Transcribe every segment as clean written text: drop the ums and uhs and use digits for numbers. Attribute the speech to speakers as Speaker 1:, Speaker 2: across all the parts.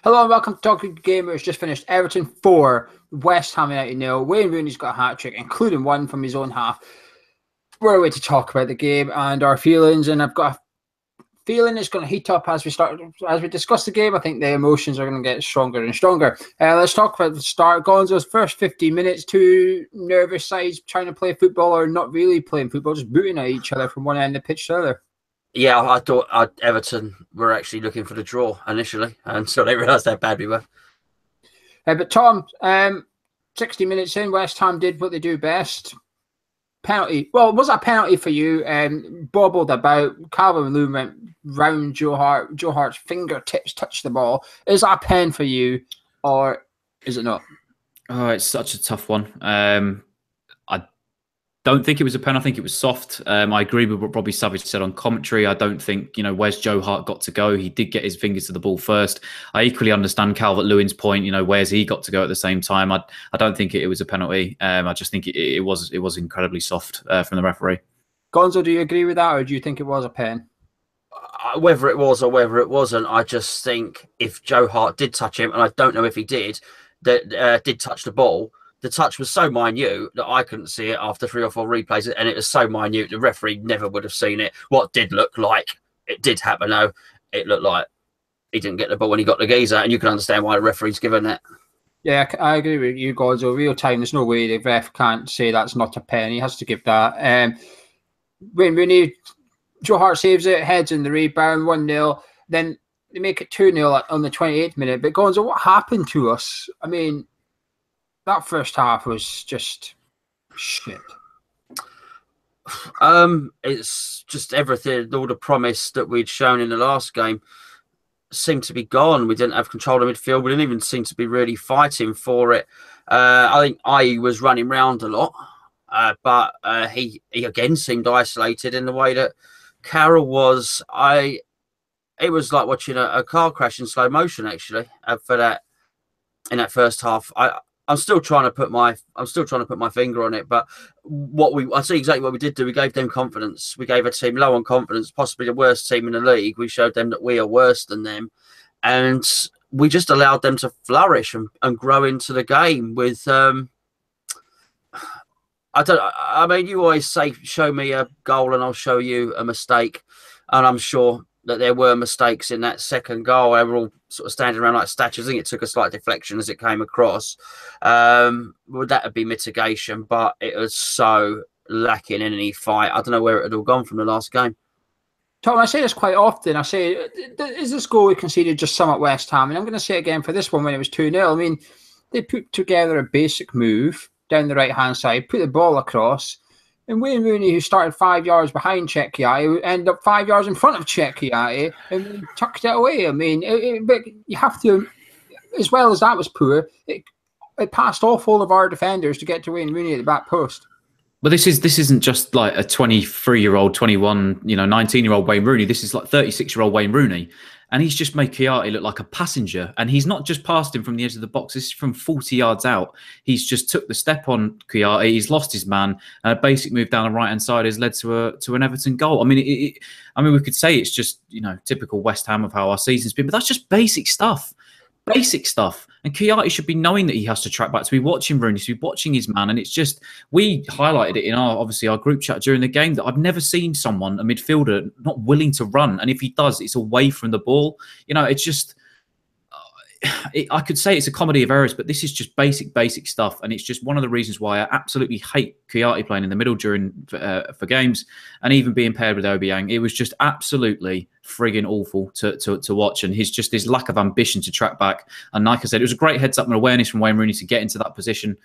Speaker 1: Hello and welcome to Talking Gamers. Just finished Everton 4, West Ham Utd 0. Wayne Rooney's got a hat-trick, including one from his own half. We're away to talk about the game and our feelings, and I've got a feeling it's going to heat up as we discuss the game. I think the emotions are going to get stronger and stronger. Let's talk about the start. Gonzo's first 15 minutes, two nervous sides trying to play football or not really playing football, just booting at each other from one end of the pitch to the other.
Speaker 2: Yeah, I thought Everton were actually looking for the draw initially, and so they realised how bad we were.
Speaker 1: But Tom, 60 minutes in, West Ham did what they do best. Penalty. Well, was that a penalty for you? Bobbled about. Calvert-Lewin went round Joe Hart. Joe Hart's fingertips touched the ball. Is that a pen for you, or is it not?
Speaker 3: Oh, it's such a tough one. I don't think it was a pen. I think it was soft. I agree with what Robbie Savage said on commentary. I don't think, where's Joe Hart got to go? He did get his fingers to the ball first. I equally understand Calvert-Lewin's point, where's he got to go at the same time? I don't think it was a penalty. I just think it was incredibly soft from the referee.
Speaker 1: Gonzo, do you agree with that, or do you think it was a pen?
Speaker 2: Whether it was or whether it wasn't, I just think if Joe Hart did touch him, and I don't know if he did, did touch the ball, the touch was so minute that I couldn't see it after 3 or 4 replays, and it was so minute the referee never would have seen it. What did look like it did happen, though, it looked like he didn't get the ball when he got the geezer, and you can understand why the referee's given it.
Speaker 1: Yeah, I agree with you, Gonzo. Real time, there's no way the ref can't say that's not a pen. He has to give that. Wayne Rooney, Joe Hart saves it, heads in the rebound, 1-0. Then they make it 2-0 on the 28th minute. But Gonzo, what happened to us? I mean, that first half was just shit.
Speaker 2: It's just everything, all the promise that we'd shown in the last game seemed to be gone. We didn't have control of midfield. We didn't even seem to be really fighting for it. I think I was running round a lot, but he again seemed isolated in the way that Carroll was. It was like watching a car crash in slow motion, actually, for that in that first half. I'm still trying to put my finger on it, but I see exactly what we did do. We gave them confidence. We gave a team low on confidence, possibly the worst team in the league. We showed them that we are worse than them, and we just allowed them to flourish and grow into the game. With I mean, you always say, "Show me a goal, and I'll show you a mistake," and I'm sure that there were mistakes in that second goal. They were all sort of standing around like statues. I think it took a slight deflection as it came across. Would that have been mitigation? But it was so lacking in any fight. I don't know where it had all gone from the last game.
Speaker 1: Tom, I say this quite often. I say, is this goal we conceded just sum up West Ham? And I'm going to say it again for this one when it was 2-0. I mean, they put together a basic move down the right-hand side, put the ball across, and Wayne Rooney, who started 5 yards behind Cecchiati, ended up 5 yards in front of Cecchiati and tucked it away. I mean, but you have to, as well as that was poor, it passed off all of our defenders to get to Wayne Rooney at the back post.
Speaker 3: But this isn't just like a 23-year-old, 21, 19-year-old Wayne Rooney. This is like 36-year-old Wayne Rooney. And he's just made Chiati look like a passenger. And he's not just passed him from the edge of the box. This is from 40 yards out. He's just took the step on Chiati. He's lost his man. A basic move down the right-hand side has led to an Everton goal. I mean, we could say it's just, typical West Ham of how our season's been. But that's just basic stuff. Basic stuff. And Chiati should be knowing that he has to track back, to be watching Rooney, to be watching his man. And it's just, we highlighted it in our group chat during the game that I've never seen someone, a midfielder, not willing to run. And if he does, it's away from the ball. It's just, I could say it's a comedy of errors, but this is just basic stuff. And it's just one of the reasons why I absolutely hate Chiati playing in the middle for games and even being paired with Obiang. It was just absolutely frigging awful to watch. And his lack of ambition to track back. And like I said, it was a great heads up and awareness from Wayne Rooney to get into that position.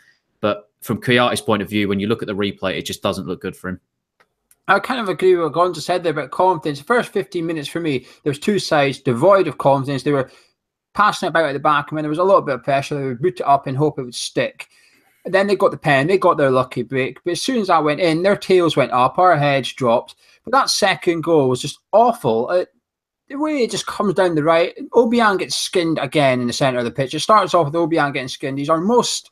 Speaker 3: But from Chiati's point of view, when you look at the replay, it just doesn't look good for him.
Speaker 1: I kind of agree with what Gonzo said there about confidence. The first 15 minutes for me, there was two sides devoid of confidence. They were passing it about at the back, and when there was a little bit of pressure, they would boot it up and hope it would stick. And then they got the pen, they got their lucky break. But as soon as that went in, their tails went up, our heads dropped. But that second goal was just awful. The way it just comes down the right, Obiang gets skinned again in the centre of the pitch. It starts off with Obiang getting skinned. He's our most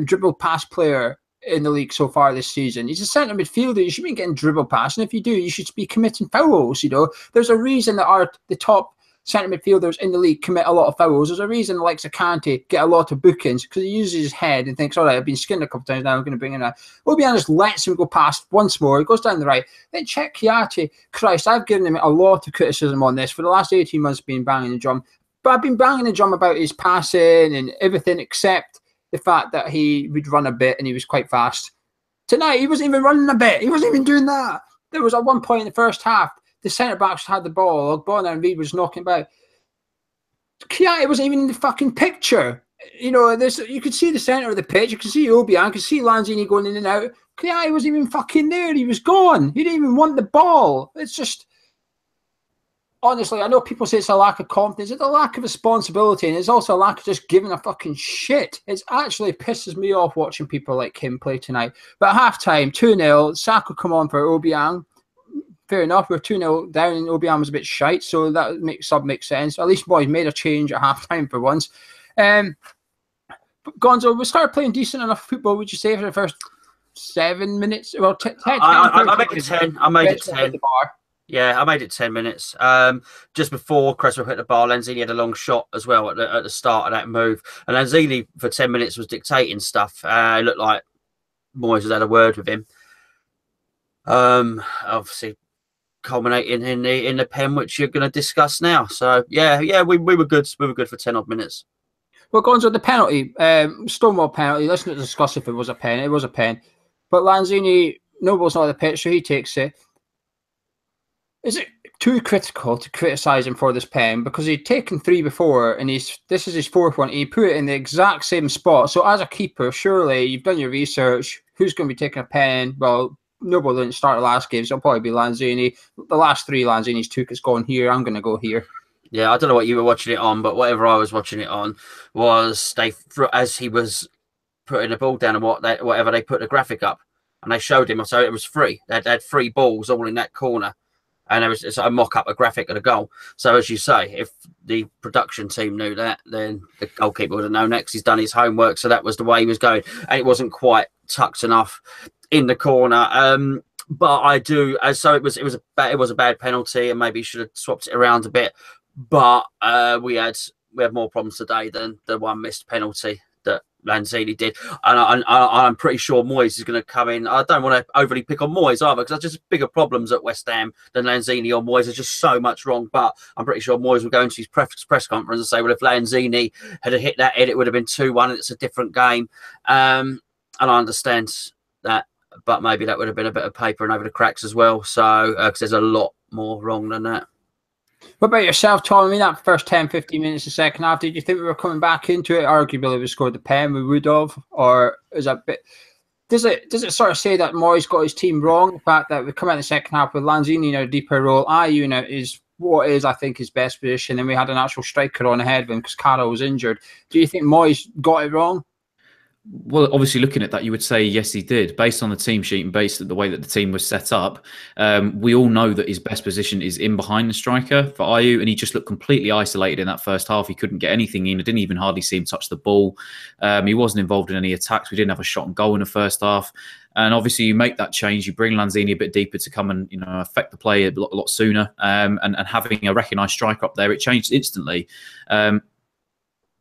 Speaker 1: dribble pass player in the league so far this season. He's a centre midfielder. You should be getting dribble pass, and if you do, you should be committing fouls. There's a reason that the top centre midfielders in the league commit a lot of fouls. There's a reason the likes of Kante get a lot of bookings, because he uses his head and thinks, all right, I've been skinned a couple of times, now I'm going to bring in a... Obiang just lets him go past once more. He goes down the right. Then check Kouyaté. Christ, I've given him a lot of criticism on this. For the last 18 months, been banging the drum. But I've been banging the drum about his passing and everything except the fact that he would run a bit and he was quite fast. Tonight, he wasn't even running a bit. He wasn't even doing that. There was at one point in the first half, the centre-backs had the ball. Ogbonna and Reed was knocking about. Kouyaté wasn't even in the fucking picture. You know, you could see the centre of the pitch. You could see Obiang. You could see Lanzini going in and out. Kouyaté wasn't even fucking there. He was gone. He didn't even want the ball. It's just... Honestly, I know people say it's a lack of confidence. It's a lack of responsibility, and it's also a lack of just giving a fucking shit. It actually pisses me off watching people like him play tonight. But at half-time, 2-0, Saka come on for Obiang. Fair enough, we're 2-0 down, and Obiang was a bit shite, so that makes sense. At least Moyes made a change at half-time for once. But Gonzo, we started playing decent enough football, would you say, for the first 7 minutes? Well, 10.
Speaker 2: I made it 10. I made it 10. Yeah, I made it 10 minutes. Just before Cresswell hit the bar, Lanzini had a long shot as well at the start of that move. And Lanzini, for 10 minutes, was dictating stuff. It looked like Moyes has had a word with him. Obviously, culminating in the pen, which you're going to discuss now. So, yeah, we were good. We were good for 10 odd minutes.
Speaker 1: Well, Gonzo, the penalty, Stonewall penalty, let's not discuss if it was a pen. It was a pen. But Lanzini, Noble's not on the pitch, so he takes it. Is it too critical to criticise him for this pen? Because he'd taken 3 before, and this is his 4th one. He put it in the exact same spot. So as a keeper, surely you've done your research. Who's going to be taking a pen? Well, Noble didn't start the last game, so it'll probably be Lanzini. The last 3 Lanzini's took, it's gone here. I'm going to go here.
Speaker 2: Yeah, I don't know what you were watching it on, but whatever I was watching it on was as he was putting the ball down and whatever, they put the graphic up and they showed him. So it was free. They had 3 balls all in that corner. And it's a mock-up, a graphic of the goal. So, as you say, if the production team knew that, then the goalkeeper would have known next. He's done his homework, so that was the way he was going. And it wasn't quite tucked enough in the corner. But I do, so it was a bad penalty, and maybe he should have swapped it around a bit. But we had more problems today than the one missed penalty that Lanzini did, and I'm pretty sure Moyes is going to come in. I don't want to overly pick on Moyes either, because there's just bigger problems at West Ham than Lanzini or Moyes. There's just so much wrong. But I'm pretty sure Moyes will go into his press conference and say, well, if Lanzini had hit that head, it would have been 2-1, and it's a different game. And I understand that, but maybe that would have been a bit of paper and over the cracks as well. So, because there's a lot more wrong than that.
Speaker 1: What about yourself, Tom? I mean, that first 10, 15 minutes of the second half, did you think we were coming back into it? Arguably, if we scored the pen, we would have. Or is that bit? Does it sort of say that Moyes got his team wrong? The fact that we come out in the second half with Lanzini in a deeper role, Ayew now is what is, I think, his best position. Then we had an actual striker on ahead of him because Carroll was injured. Do you think Moyes got it wrong?
Speaker 3: Well, obviously, looking at that, you would say yes, he did. Based on the team sheet and based on the way that the team was set up, we all know that his best position is in behind the striker for Ayew, and he just looked completely isolated in that first half. He couldn't get anything in. I didn't even hardly see him touch the ball. He wasn't involved in any attacks. We didn't have a shot on goal in the first half. And obviously, you make that change. You bring Lanzini a bit deeper to come and affect the play a lot sooner. And having a recognised striker up there, it changed instantly.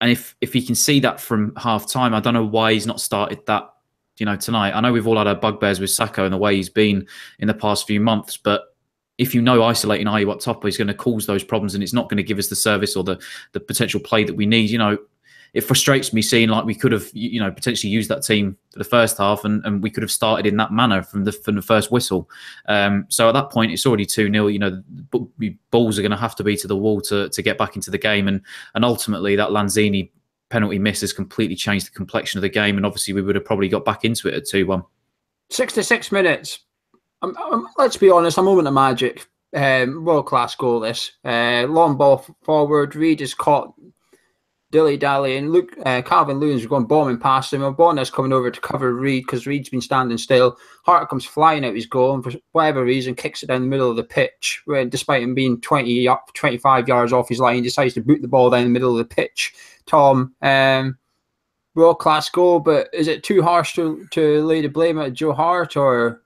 Speaker 3: And if he can see that from half time, I don't know why he's not started that, tonight. I know we've all had our bugbears with Sacco and the way he's been in the past few months, but if isolating Ayew up top is going to cause those problems and it's not going to give us the service or the potential play that we need, it frustrates me seeing like we could have, potentially used that team for the first half and we could have started in that manner from the first whistle. So at that point, it's already 2-0. The balls are going to have to be to the wall to get back into the game. And ultimately, that Lanzini penalty miss has completely changed the complexion of the game. And obviously, we would have probably got back into it at 2-1. 66
Speaker 1: minutes. Let's be honest, a moment of magic. World-class goal, this. Long ball forward. Reed is caught dilly-dally, and Calvin Lewin's going bombing past him. Ogbonna's coming over to cover Reed because Reed's been standing still. Hart comes flying out his goal and for whatever reason kicks it down the middle of the pitch, where despite him being 25 yards off his line, he decides to boot the ball down the middle of the pitch. Tom, world-class goal, but is it too harsh to lay the blame at Joe Hart? Or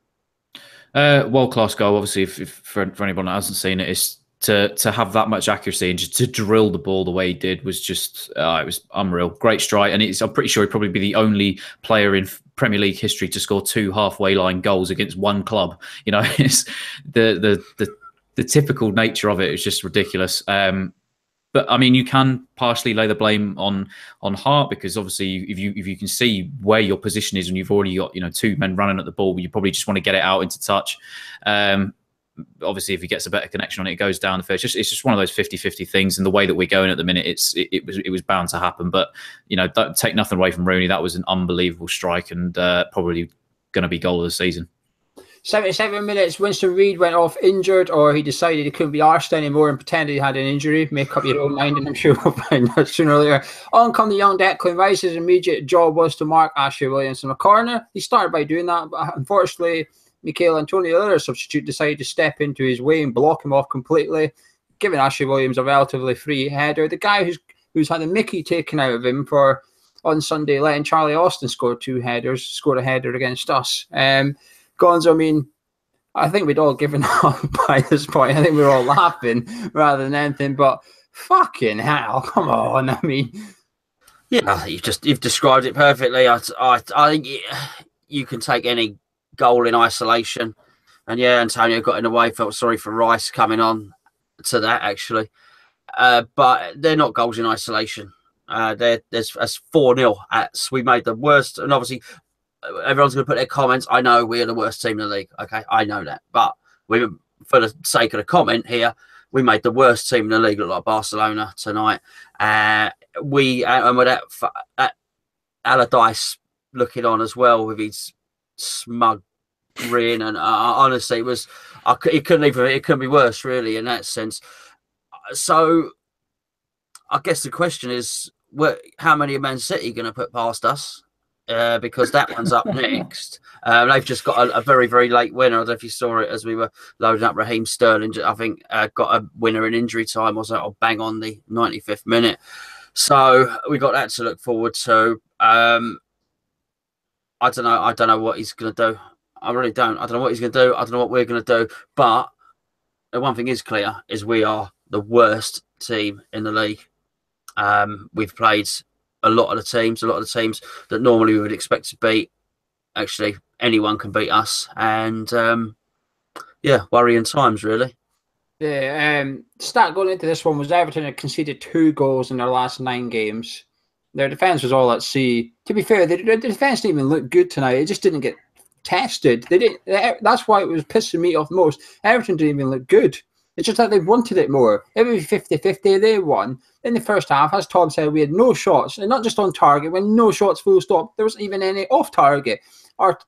Speaker 3: world-class goal, obviously, if for anyone that hasn't seen it, it's to have that much accuracy and just to drill the ball the way he did was just it was unreal. Great strike, and I'm pretty sure he'd probably be the only player in Premier League history to score 2 halfway line goals against one club. You know, it's the typical nature of it is just ridiculous. But I mean, you can partially lay the blame on Hart, because obviously, if you can see where your position is and you've already got 2 men running at the ball, you probably just want to get it out into touch. Obviously, if he gets a better connection on it, it goes down the field. It's just one of those 50-50 things. And the way that we're going at the minute, it was bound to happen. But don't take nothing away from Rooney. That was an unbelievable strike, and probably going to be goal of the season.
Speaker 1: 77 minutes, Winston Reid went off injured, or he decided he couldn't be arsed anymore and pretended he had an injury. Make up your own mind, and I'm sure we'll find out sooner or later. On come the young Declan Rice. His immediate job was to mark Ashley Williams in a corner. He started by doing that, but unfortunately, Michael Antonio, the other substitute, decided to step into his way and block him off completely, giving Ashley Williams a relatively free header. The guy who's had the mickey taken out of him for on Sunday, letting Charlie Austin score 2 headers, scored a header against us. Gonzo, I mean, I think we'd all given up by this point. I think we were all laughing rather than anything, but fucking hell, come on. I mean,
Speaker 2: yeah, you've described it perfectly. I think you can take any goal in isolation, and yeah, Antonio got in the way. Felt sorry for Rice coming on to that, actually, but they're not goals in isolation. There's 4-0 at. We made the worst, and obviously everyone's going to put their comments. I know we're the worst team in the league. Okay, I know that. But for the sake of the comment here, we made the worst team in the league look like Barcelona tonight. And with that Allardyce looking on as well with his smug grin, and honestly, it couldn't be worse, really, in that sense. So I guess the question is, how many of Man City going to put past us? Because that one's up next. They've just got a very, very late winner. I don't know if you saw it as we were loading up. Raheem Sterling, I think, got a winner in injury time, or bang on the 95th minute. So we got that to look forward to. I don't know what he's going to do. I really don't. I don't know what he's going to do. I don't know what we're going to do. But the one thing is clear, is we are the worst team in the league. We've played a lot of the teams that normally we would expect to beat. Actually, anyone can beat us, and worrying times, really.
Speaker 1: The stat going into this one was Everton had conceded 2 goals in their last 9 games. Their defence was all at sea. To be fair, the defence didn't even look good tonight. It just didn't get tested. They didn't. That's why it was pissing me off most. Everton didn't even look good. It's just that they wanted it more. It was 50-50. They won. In the first half, as Tom said, we had no shots, and not just on target. We had no shots full stop. There wasn't even any off target. Our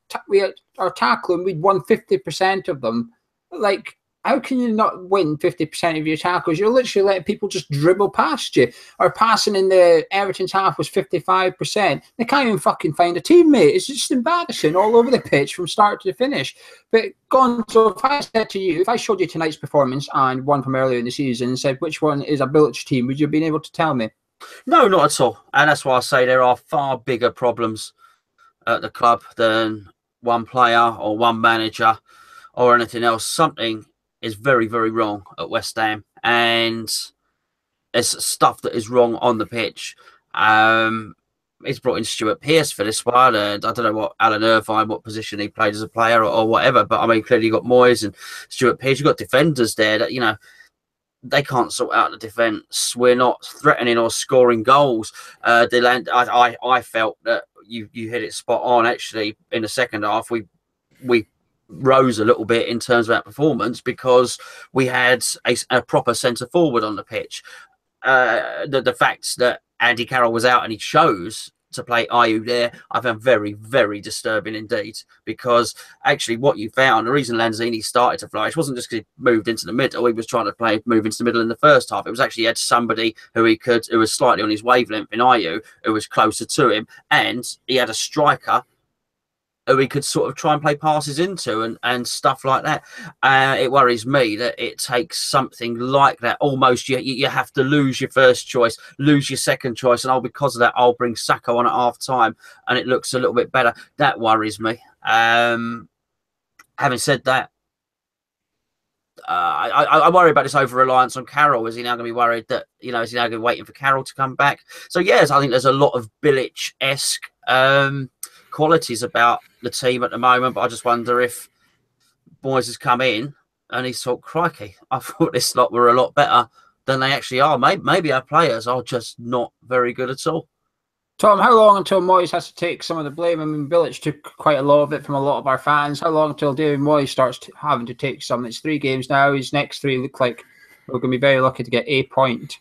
Speaker 1: tackling, we'd won 50% of them. Like, how can you not win 50% of your tackles? You're literally letting people just dribble past you. Our passing in the Everton's half was 55%. They can't even fucking find a teammate. It's just embarrassing all over the pitch from start to finish. But Gonzo, if I said to you, if I showed you tonight's performance and one from earlier in the season and said which one is a Bilic team, would you have been able to tell me?
Speaker 2: No, not at all. And that's why I say there are far bigger problems at the club than one player or one manager or anything else. Something is very, very wrong at West Ham, and it's stuff that is wrong on the pitch. He's brought in Stuart Pearce for this one, and I don't know what Alan Irvine, what position he played as a player or whatever, but I mean, clearly you've got Moyes and Stuart Pearce. You've got defenders there that, they can't sort out the defence. We're not threatening or scoring goals. I felt that you hit it spot on, actually. In the second half, we rose a little bit in terms of our performance because we had a proper centre forward on the pitch. The fact that Andy Carroll was out and he chose to play Ayew there, I found very, very disturbing indeed, because actually what you found, the reason Lanzini started to flourish wasn't just because he moved into the middle. He was trying to move into the middle in the first half. It was actually he had somebody who was slightly on his wavelength in Ayew, who was closer to him, and he had a striker who he could sort of try and play passes into and stuff like that. It worries me that it takes something like that. Almost you have to lose your first choice, lose your second choice, and because of that, I'll bring Sacco on at half time, and it looks a little bit better. That worries me. Having said that, I worry about this over-reliance on Carroll. Is he now going to be worried that, is he now going to be waiting for Carroll to come back? So, yes, I think there's a lot of Bilic-esque qualities about the team at the moment, but I just wonder if Moyes has come in and he's thought, crikey, I thought this lot were a lot better than they actually are. Maybe our players are just not very good at all.
Speaker 1: Tom, how long until Moyes has to take some of the blame? I mean, Bilic took quite a lot of it from a lot of our fans. How long until David Moyes starts having to take some? It's 3 games now. His next 3 look like we're going to be very lucky to get a point.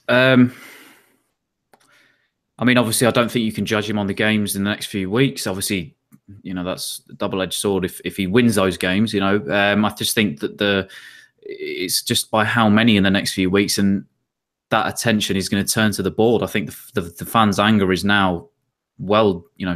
Speaker 3: I mean, obviously, I don't think you can judge him on the games in the next few weeks. Obviously, that's a double-edged sword if he wins those games. I just think that it's just by how many in the next few weeks, and that attention is going to turn to the board. I think the fans' anger is now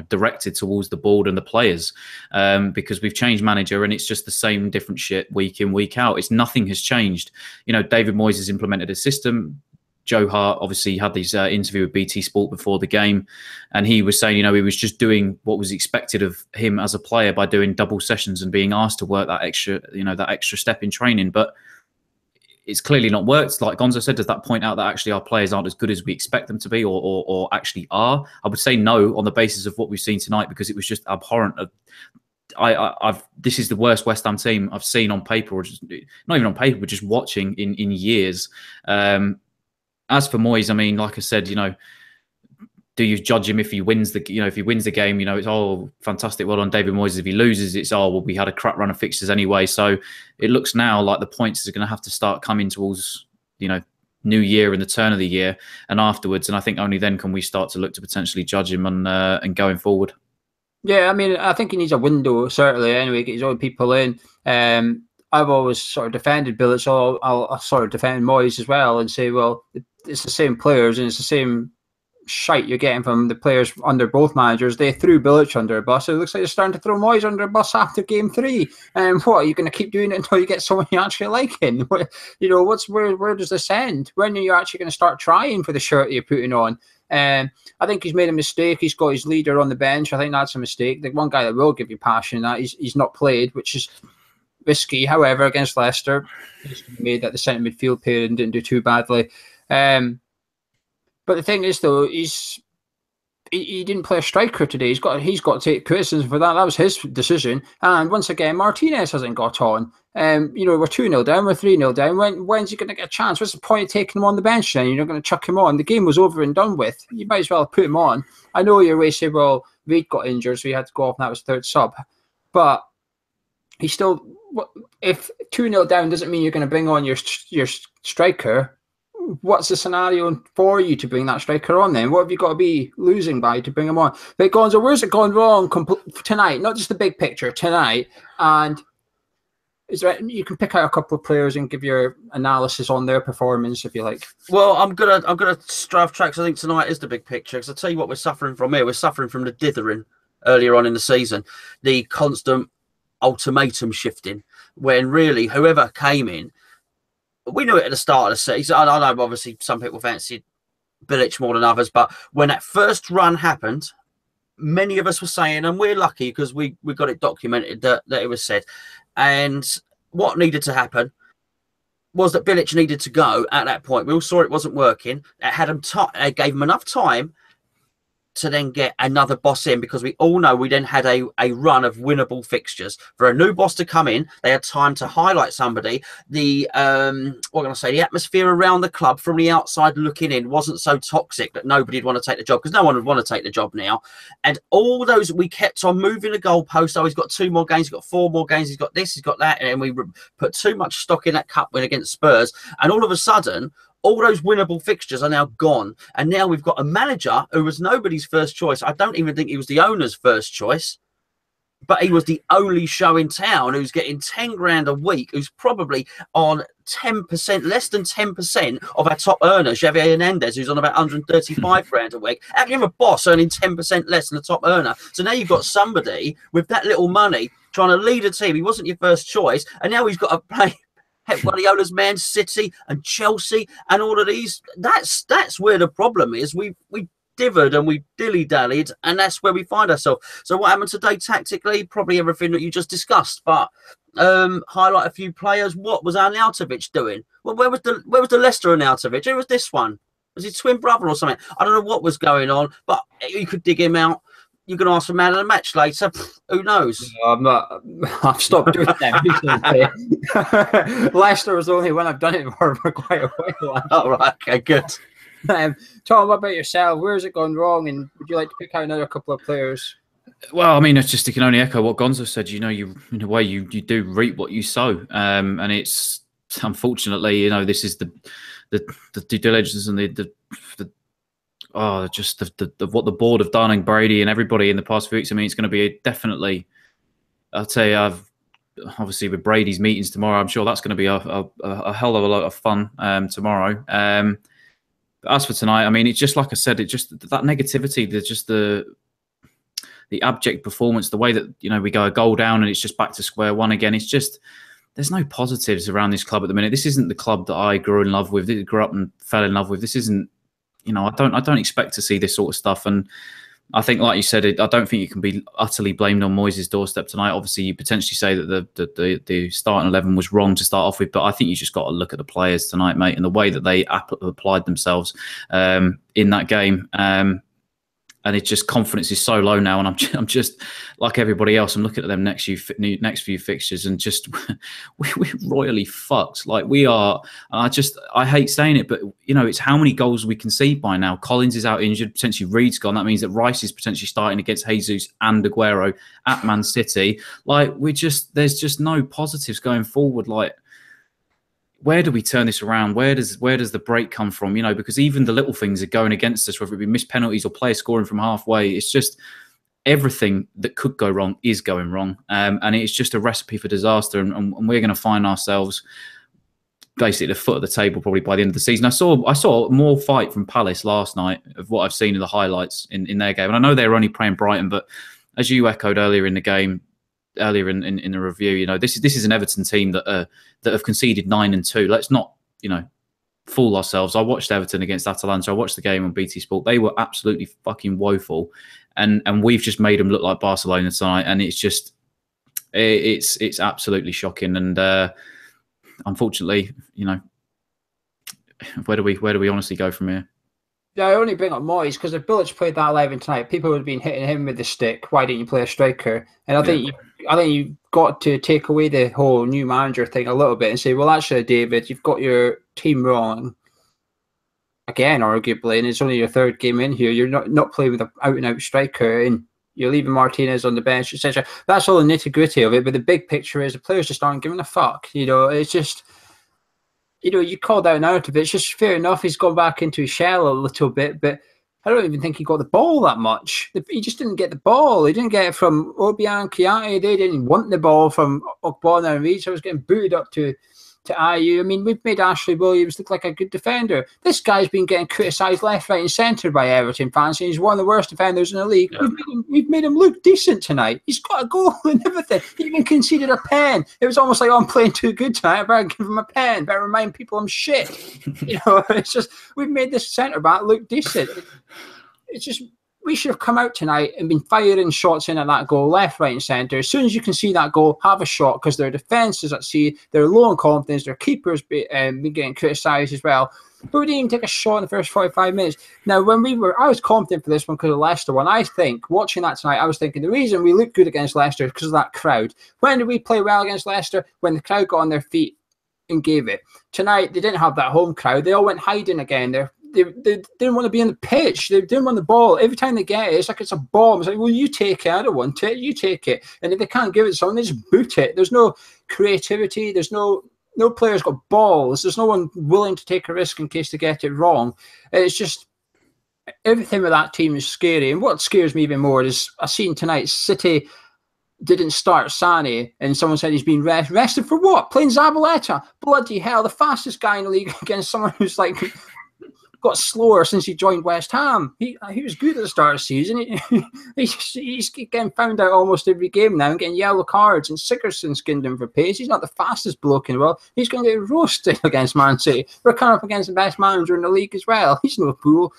Speaker 3: directed towards the board and the players, because we've changed manager and it's just the same different shit week in, week out. Nothing has changed. David Moyes has implemented a system. Joe Hart obviously had this interview with BT Sport before the game, and he was saying, he was just doing what was expected of him as a player by doing double sessions and being asked to work that extra step in training. But it's clearly not worked. Like Gonzo said, does that point out that actually our players aren't as good as we expect them to be, or actually are? I would say no on the basis of what we've seen tonight, because it was just abhorrent. This is the worst West Ham team I've seen on paper, or just not even on paper, but just watching in years. As for Moyes, I mean, like I said, do you judge him if he wins the game? It's fantastic, well done David Moyes. If he loses, it's we had a crap run of fixtures anyway. So it looks now like the points are going to have to start coming towards New Year and the turn of the year and afterwards. And I think only then can we start to look to potentially judge him and going forward.
Speaker 1: Yeah, I mean, I think he needs a window certainly. Anyway, get his own people in. I've always sort of defended Bilic, so I'll sort of defend Moyes as well and say, well, it's the same players and it's the same shite you're getting from the players under both managers. They threw Bilic under a bus. It looks like they're starting to throw Moyes under a bus after game 3. And what, are you going to keep doing it until you get someone you actually like in? Where does this end? When are you actually going to start trying for the shirt you're putting on? I think he's made a mistake. He's got his leader on the bench. I think that's a mistake. The one guy that will give you passion, that he's not played, which is risky. However, against Leicester, he's made that the centre midfield pair and didn't do too badly. But the thing is, though, he didn't play a striker today. He's got to take criticism for that. That was his decision. And once again, Martinez hasn't got on. We're 2-0 down, we're 3-0 down. When's he going to get a chance? What's the point of taking him on the bench then? You're not going to chuck him on. The game was over and done with. You might as well put him on. I know you're going to say, well, Reid got injured, so he had to go off, and that was third sub. But he still, if 2-0 down doesn't mean you're going to bring on your striker. What's the scenario for you to bring that striker on then? What have you got to be losing by to bring him on? But Gonzo, where's it gone wrong tonight? Not just the big picture, tonight. And you can pick out a couple of players and give your analysis on their performance if you like.
Speaker 2: Well, I'm gonna strive tracks. I think tonight is the big picture, because I tell you what we're suffering from here. We're suffering from the dithering earlier on in the season, the constant ultimatum shifting, when really whoever came in, we knew it at the start of the season. I know obviously some people fancied Bilic more than others, but when that first run happened, many of us were saying, and we're lucky because we got it documented that it was said. And what needed to happen was that Bilic needed to go at that point. We all saw it wasn't working. It gave him enough time to then get another boss in, because we all know we then had a run of winnable fixtures. For a new boss to come in, they had time to highlight somebody. The the atmosphere around the club from the outside looking in wasn't so toxic that nobody'd want to take the job, because no one would want to take the job now. And all those, we kept on moving the goalpost. Oh, he's got 2 more games, he's got 4 more games, he's got this, he's got that, and then we put too much stock in that cup win against Spurs, and all of a sudden all those winnable fixtures are now gone. And now we've got a manager who was nobody's first choice. I don't even think he was the owner's first choice, but he was the only show in town, who's getting 10 grand a week, who's probably on 10%, less than 10% of our top earner, Javier Hernandez, who's on about 135 grand a week. How can you have a boss earning 10% less than the top earner? So now you've got somebody with that little money trying to lead a team. He wasn't your first choice, and now he's got to play Guardiola's Man City and Chelsea and all of these. That's where the problem is. We dithered and we dilly-dallied, and that's where we find ourselves. So what happened today tactically? Probably everything that you just discussed, but highlight a few players. What was Arnautovic doing? Well, where was the Leicester Arnautovic? Who was this one? Was he twin brother or something? I don't know what was going on, but you could dig him out. You can ask for man of the match later. Who knows?
Speaker 1: No, I'm not. I've stopped doing that recently. Leicester was the only one I've done it for quite a while.
Speaker 2: Oh, right. Okay, good.
Speaker 1: Tom, what about yourself? Where's it gone wrong? And would you like to pick out another couple of players?
Speaker 3: Well, I mean, it's just, you can only echo what Gonzo said. You know, you in a way you do reap what you sow, and it's unfortunately, you know, this is the due diligence and the what the board have done and Brady and everybody in the past few weeks. I mean, it's going to be definitely. I'd say obviously with Brady's meetings tomorrow, I'm sure that's going to be a hell of a lot of fun tomorrow. As for tonight, I mean, it's just like I said, it just that negativity, the abject performance, the way that, you know, we go a goal down and it's just back to square one again. It's just, there's no positives around this club at the minute. This isn't the club that I grew in love with, that grew up and fell in love with. This isn't, you know, I don't expect to see this sort of stuff. And I think, like you said, I don't think you can be utterly blamed on Moyes' doorstep tonight. Obviously, you potentially say that the starting 11 was wrong to start off with, but I think you just got to look at the players tonight, mate, and the way that they applied themselves in that game. And it's just, confidence is so low now, and I'm just like everybody else. I'm looking at them next few fixtures, and just we're royally fucked. Like we are. I hate saying it, but you know, it's how many goals we concede by now. Collins is out injured, potentially Reed's gone. That means that Rice is potentially starting against Jesus and Aguero at Man City. Like there's just no positives going forward. Like, where do we turn this around? Where does the break come from? You know, because even the little things are going against us, whether it be missed penalties or players scoring from halfway. It's just everything that could go wrong is going wrong, and it's just a recipe for disaster. And we're going to find ourselves basically at the foot of the table probably by the end of the season. I saw more fight from Palace last night of what I've seen in the highlights in their game, and I know they were only playing Brighton, but as you echoed earlier in the game. Earlier in the review, you know, this is an Everton team that have conceded 9-2. Let's not, you know, fool ourselves. I watched Everton against Atalanta. I watched the game on BT Sport. They were absolutely fucking woeful, and we've just made them look like Barcelona tonight. And it's just, it's absolutely shocking. And unfortunately, you know, where do we honestly go from here?
Speaker 1: Yeah, I only bring up Moyes because if Bilic played that 11 tonight, people would have been hitting him with the stick. Why didn't you play a striker? And I think you've got to take away the whole new manager thing a little bit and say, well, actually, David, you've got your team wrong again, arguably, and it's only your third game in here. You're not playing with an out-and-out striker, and you're leaving Martinez on the bench, etc. That's all the nitty-gritty of it. But the big picture is the players just aren't giving a fuck. You know, it's just. You know, you called out Arnautovic. It's just fair enough. He's gone back into his shell a little bit, but I don't even think he got the ball that much. He just didn't get the ball. He didn't get it from Obiang, Kiati. They didn't want the ball from Ogbonna and Reed. So I was getting booted up to IU. I mean, we've made Ashley Williams look like a good defender. This guy's been getting criticised left, right and centre by Everton fans, and he's one of the worst defenders in the league. Yeah. We've made him look decent tonight. He's got a goal and everything. He even conceded a pen. It was almost like, oh, I'm playing too good tonight. I better give him a pen. Better remind people I'm shit. You know, it's just, we've made this centre-back look decent. It's just, we should have come out tonight and been firing shots in at that goal, left, right, and centre. As soon as you can see that goal, have a shot, because their defence is at sea. They're low in confidence. Their keeper's been getting criticised as well. But we didn't even take a shot in the first 45 minutes. Now, I was confident for this one because of the Leicester one. I think, watching that tonight, I was thinking the reason we looked good against Leicester is because of that crowd. When did we play well against Leicester? When the crowd got on their feet and gave it. Tonight, they didn't have that home crowd. They all went hiding again. They didn't want to be on the pitch. They didn't want the ball. Every time they get it, it's like it's a bomb. It's like, well, you take it. I don't want it. You take it. And if they can't give it to someone, they just boot it. There's no creativity. There's no players got balls. There's no one willing to take a risk in case they get it wrong. It's just, everything with that team is scary. And what scares me even more is I seen tonight City didn't start Sané, and someone said he's been rested for what? Playing Zabaleta. Bloody hell, the fastest guy in the league against someone who's like got slower since he joined West Ham. He was good at the start of the season. He's getting found out almost every game now and getting yellow cards, and Sigurdsson skinned him for pace. He's not the fastest bloke in the world. He's going to get roasted against Man City. We're coming up against the best manager in the league as well. He's no fool.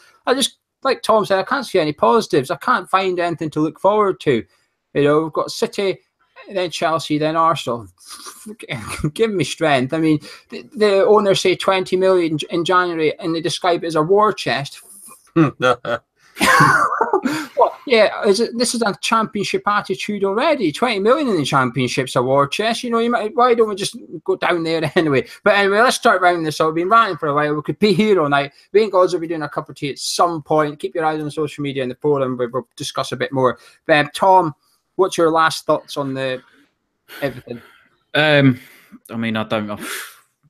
Speaker 1: like Tom said, I can't see any positives. I can't find anything to look forward to. You know, we've got City, then Chelsea, then Arsenal. Give me strength. I mean, the owners say 20 million in January, and they describe it as a war chest. Well, yeah, this is a championship attitude already. 20 million in the championship's a war chest. You know, why don't we just go down there anyway? But anyway, let's start rounding this up. We've been ranting for a while. We could be here all night. We ain't Gonzo will be doing a cup of tea at some point. Keep your eyes on social media and the forum. We'll discuss a bit more. Tom, what's your last thoughts on the Everton?
Speaker 3: I mean, I don't know.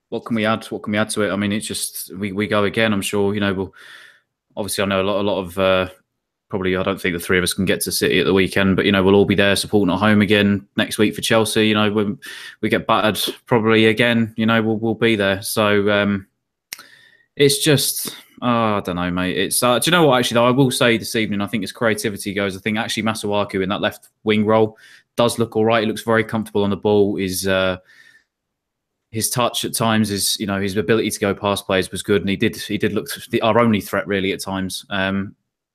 Speaker 3: What can we add? What can we add to it? I mean, it's just we go again. I'm sure, you know, we'll obviously, I know a lot of probably, I don't think the three of us can get to City at the weekend, but, you know, we'll all be there supporting at home again next week for Chelsea. You know, when we get battered probably again, you know, we'll be there. So it's just, I don't know, mate. It's do you know what, actually, though, I will say this evening, I think as creativity goes, I think actually Masuaku in that left wing role does look all right. He looks very comfortable on the ball. His touch at times is, you know, his ability to go past players was good, and he did look our only threat really at times,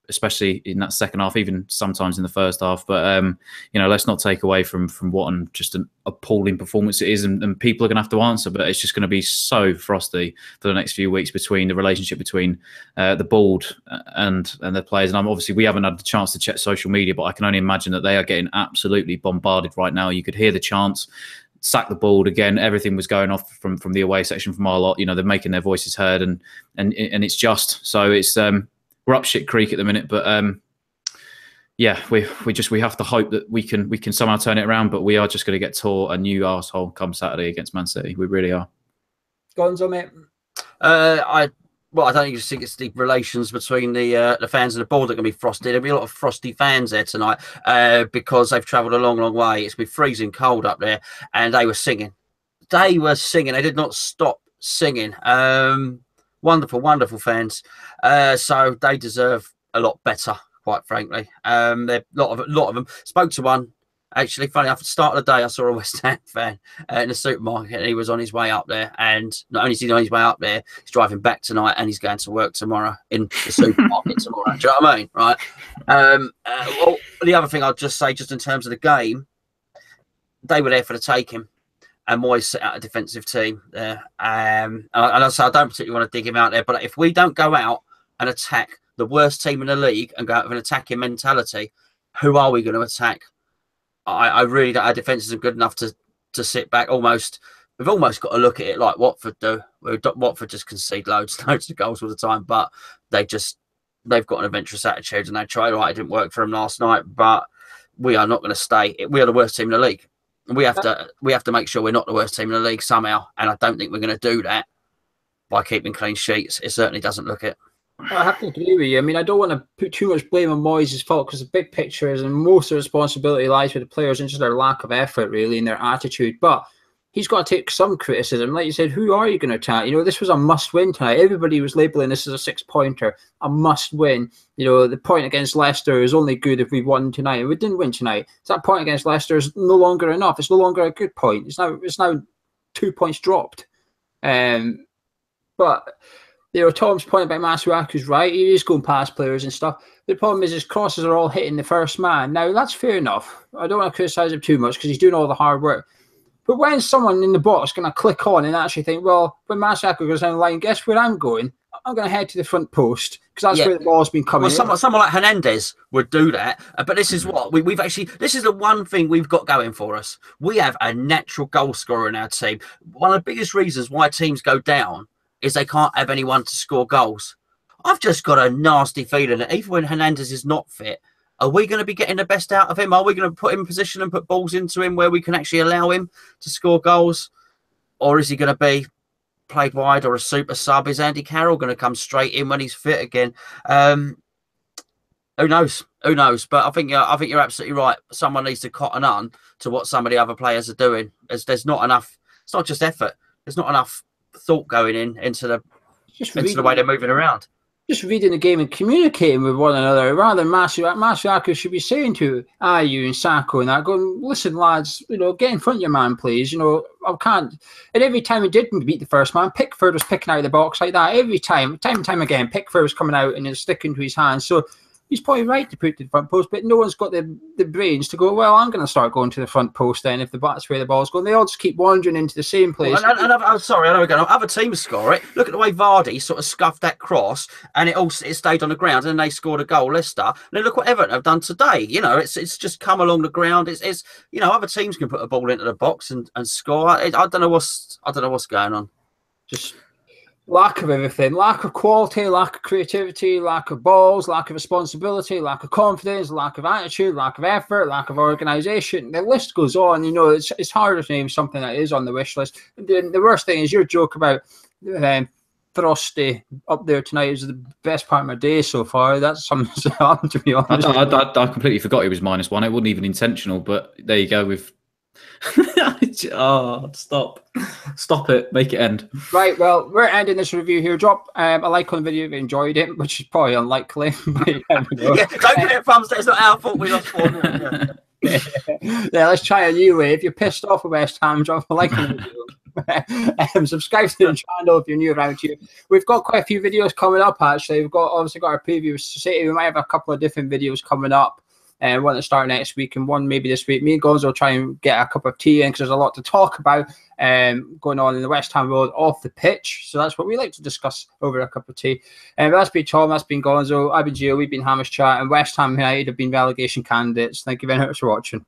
Speaker 3: especially in that second half, even sometimes in the first half. But you know, let's not take away from what just an appalling performance it is, and people are going to have to answer. But it's just going to be so frosty for the next few weeks between the relationship between the board and the players. And obviously we haven't had the chance to check social media, but I can only imagine that they are getting absolutely bombarded right now. You could hear the chants. Sack the ball again. Everything was going off from the away section from our lot. You know, they're making their voices heard, and it's just so it's we're up shit creek at the minute. But yeah, we have to hope that we can somehow turn it around. But we are just going to get taught a new arsehole come Saturday against Man City. We really are.
Speaker 1: Gonzo, mate.
Speaker 2: I don't just think it's the relations between the fans and the board that are going to be frosty. There'll be a lot of frosty fans there tonight because they've travelled a long, long way. It's been freezing cold up there, and they were singing. They did not stop singing. Wonderful, wonderful fans. So they deserve a lot better, quite frankly. A lot of them. Spoke to one. Actually, funny enough, at the start of the day, I saw a West Ham fan in the supermarket, and he was on his way up there. And not only is he on his way up there, he's driving back tonight, and he's going to work tomorrow in the supermarket tomorrow. Do you know what I mean? Right. Well, the other thing I'll just say, just in terms of the game, they were there for the taking, and Moyes set out a defensive team there. And I don't particularly want to dig him out there, but if we don't go out and attack the worst team in the league and go out with an attacking mentality, who are we going to attack? I really don't. Our defence isn't good enough to sit back. We've almost got to look at it like Watford do. Watford just concede loads of goals all the time, but they've got an adventurous attitude, and they tried. Right, it didn't work for them last night, but we are not going to stay. We are the worst team in the league. We have to make sure we're not the worst team in the league somehow, and I don't think we're going to do that by keeping clean sheets. It certainly doesn't look it.
Speaker 1: I have to agree with you. I mean, I don't want to put too much blame on Moyes' fault, because the big picture is, and most of the responsibility lies with the players and just their lack of effort, really, and their attitude. But he's got to take some criticism. Like you said, who are you going to attack? You know, this was a must-win tonight. Everybody was labelling this as a 6-pointer, a must-win. You know, the point against Leicester is only good if we won tonight. We didn't win tonight. So that point against Leicester is no longer enough. It's no longer a good point. It's now 2 points dropped. But you know, Tom's point about Masuaku's right. He is going past players and stuff. The problem is his crosses are all hitting the first man. Now, that's fair enough. I don't want to criticise him too much because he's doing all the hard work. But when someone in the box is going to click on and actually think, well, when Masuaku goes down the line, guess where I'm going? I'm going to head to the front post because that's where the ball's been coming.
Speaker 2: Well, someone like Hernandez would do that. But this is what we've actually. This is the one thing we've got going for us. We have a natural goal scorer in our team. One of the biggest reasons why teams go down is they can't have anyone to score goals. I've just got a nasty feeling that even when Hernandez is not fit, are we going to be getting the best out of him? Are we going to put him in position and put balls into him where we can actually allow him to score goals? Or is he going to be played wide or a super sub? Is Andy Carroll going to come straight in when he's fit again? Who knows? Who knows? But I think you're absolutely right. Someone needs to cotton on to what some of the other players are doing. There's not enough. It's not just effort. There's not enough thought going into the way they're moving around.
Speaker 1: just reading the game and communicating with one another, rather than Masuaku should be saying to Ayew and Sako and that, going, listen, lads, you know, get in front of your man, please. You know, I can't. And every time he didn't beat the first man, Pickford was picking out of the box like that. Every time and time again, Pickford was coming out and it's sticking to his hands. So he's probably right to put to the front post, but no one's got the brains to go, well, I'm going to start going to the front post then if that's where the ball's going. They all just keep wandering into the same place.
Speaker 2: I'm sorry, I know we're going. Other teams score it. Look at the way Vardy sort of scuffed that cross and it stayed on the ground and then they scored a goal, Leicester. And then look what Everton have done today. You know, it's just come along the ground. It's you know, other teams can put a ball into the box and score. I don't know what's going on.
Speaker 1: Just lack of everything, lack of quality, lack of creativity, lack of balls, lack of responsibility, lack of confidence, lack of attitude, lack of effort, lack of organisation. The list goes on. You know, it's harder to name something that is on the wish list. The worst thing is your joke about Frosty up there tonight is the best part of my day so far. That's something to be honest.
Speaker 3: I completely forgot he was -1. It wasn't even intentional, but there you go with... oh, stop it, make it end.
Speaker 1: Right, well, we're ending this review here. Drop a like on the video if you enjoyed it, which is probably unlikely.
Speaker 2: Yeah, don't give it thumbs down. It's not our fault we lost 4-0.
Speaker 1: Yeah, let's try a new way. If you're pissed off with West Ham, drop a like on the video. Subscribe to the channel if you're new around here. We've got quite a few videos coming up, actually. We've obviously got our previews. City. We might have a couple of different videos coming up. One to start next week and one maybe this week. Me and Gonzo will try and get a cup of tea in because there's a lot to talk about going on in the West Ham Road off the pitch. So that's what we like to discuss over a cup of tea. That's been Tom, that's been Gonzo, I've been Gio, we've been Hammers Chat, and West Ham United have been relegation candidates. Thank you very much for watching.